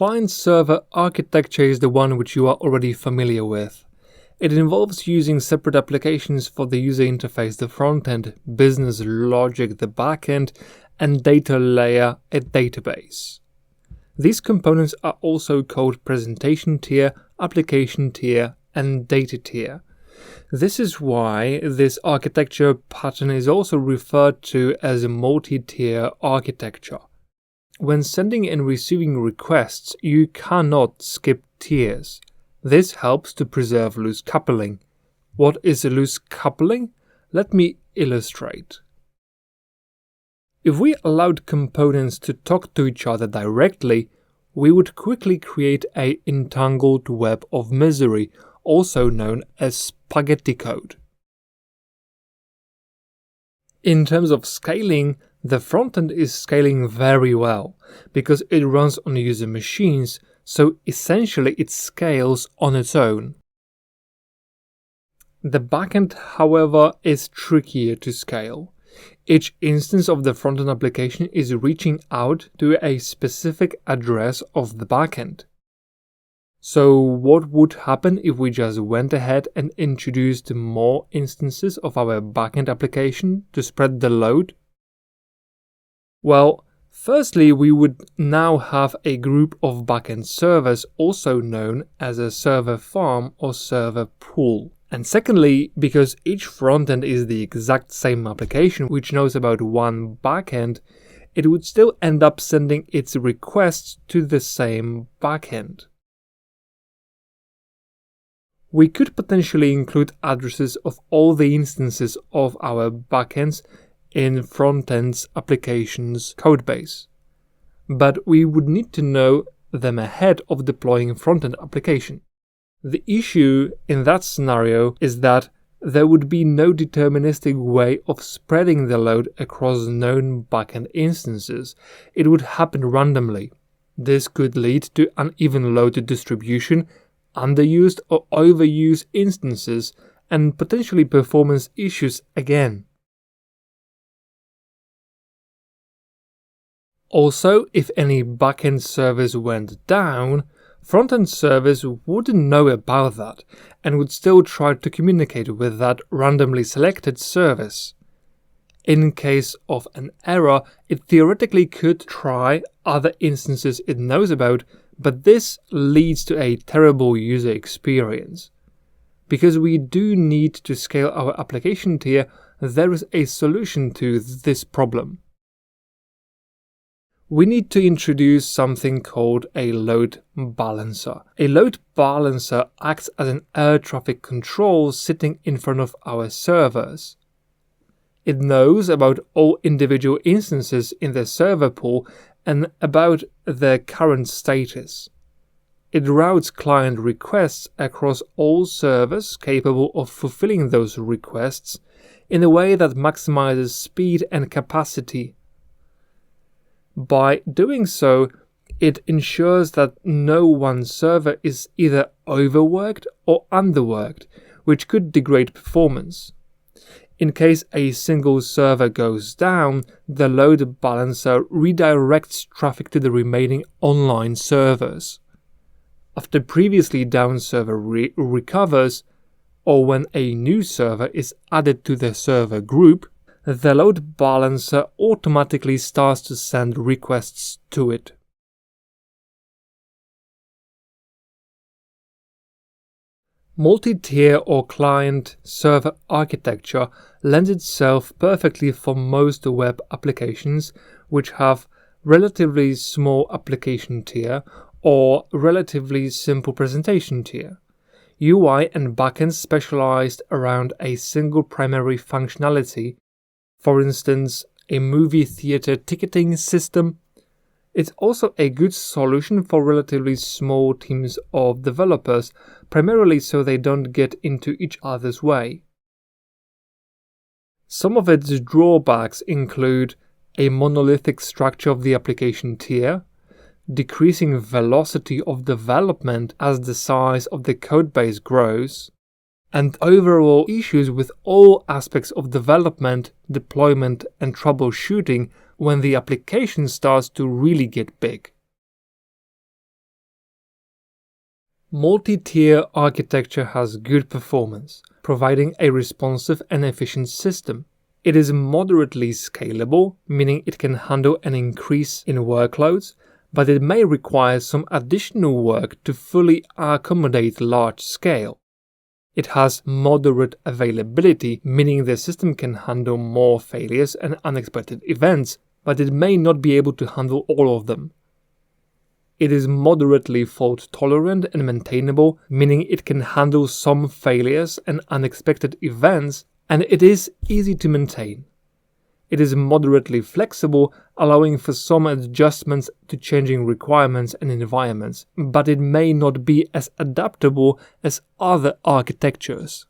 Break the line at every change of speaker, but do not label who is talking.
client-server architecture is the one which you are already familiar with. It involves using separate applications for the user interface, the front-end, business logic, the back-end, and data layer, a database. These components are also called presentation tier, application tier, and data tier. This is why this architecture pattern is also referred to as a multi-tier architecture. When sending and receiving requests, you cannot skip tiers. This helps to preserve loose coupling. What is a loose coupling? Let me illustrate. If we allowed components to talk to each other directly, we would quickly create an entangled web of misery, also known as spaghetti code. In terms of scaling, the frontend is scaling very well because it runs on user machines, so essentially it scales on its own. The backend, however, is trickier to scale. Each instance of the frontend application is reaching out to a specific address of the backend. So what would happen if we just went ahead and introduced more instances of our backend application to spread the load? Well, firstly, we would now have a group of backend servers, also known as a server farm or server pool. And secondly, because each frontend is the exact same application which knows about one backend, it would still end up sending its requests to the same backend. We could potentially include addresses of all the instances of our backends in frontend's application's codebase, but we would need to know them ahead of deploying frontend application. The issue in that scenario is that there would be no deterministic way of spreading the load across known backend instances. It would happen randomly. This could lead to uneven load distribution, underused or overused instances, and potentially performance issues again. Also, if any backend service went down, front-end servers wouldn't know about that and would still try to communicate with that randomly selected service. In case of an error, it theoretically could try other instances it knows about, but this leads to a terrible user experience. Because we do need to scale our application tier, there is a solution to this problem. We need to introduce something called a load balancer. A load balancer acts as an air traffic control sitting in front of our servers. It knows about all individual instances in the server pool and about their current status. It routes client requests across all servers capable of fulfilling those requests in a way that maximizes speed and capacity. By doing so, it ensures that no one server is either overworked or underworked, which could degrade performance. In case a single server goes down, the load balancer redirects traffic to the remaining online servers. After previously down server recovers, or when a new server is added to the server group, the load balancer automatically starts to send requests to it. Multi-tier or client-server architecture lends itself perfectly for most web applications which have relatively small application tier or relatively simple presentation tier. UI and backend specialized around a single primary functionality, for instance, a movie theater ticketing system. It's also a good solution for relatively small teams of developers, primarily so they don't get into each other's way. Some of its drawbacks include a monolithic structure of the application tier, decreasing velocity of development as the size of the codebase grows, and overall issues with all aspects of development, deployment, and troubleshooting when the application starts to really get big. Multi-tier architecture has good performance, providing a responsive and efficient system. It is moderately scalable, meaning it can handle an increase in workloads, but it may require some additional work to fully accommodate large scale. It has moderate availability, meaning the system can handle more failures and unexpected events, but it may not be able to handle all of them. It is moderately fault-tolerant and maintainable, meaning it can handle some failures and unexpected events, and it is easy to maintain. It is moderately flexible, allowing for some adjustments to changing requirements and environments, but it may not be as adaptable as other architectures.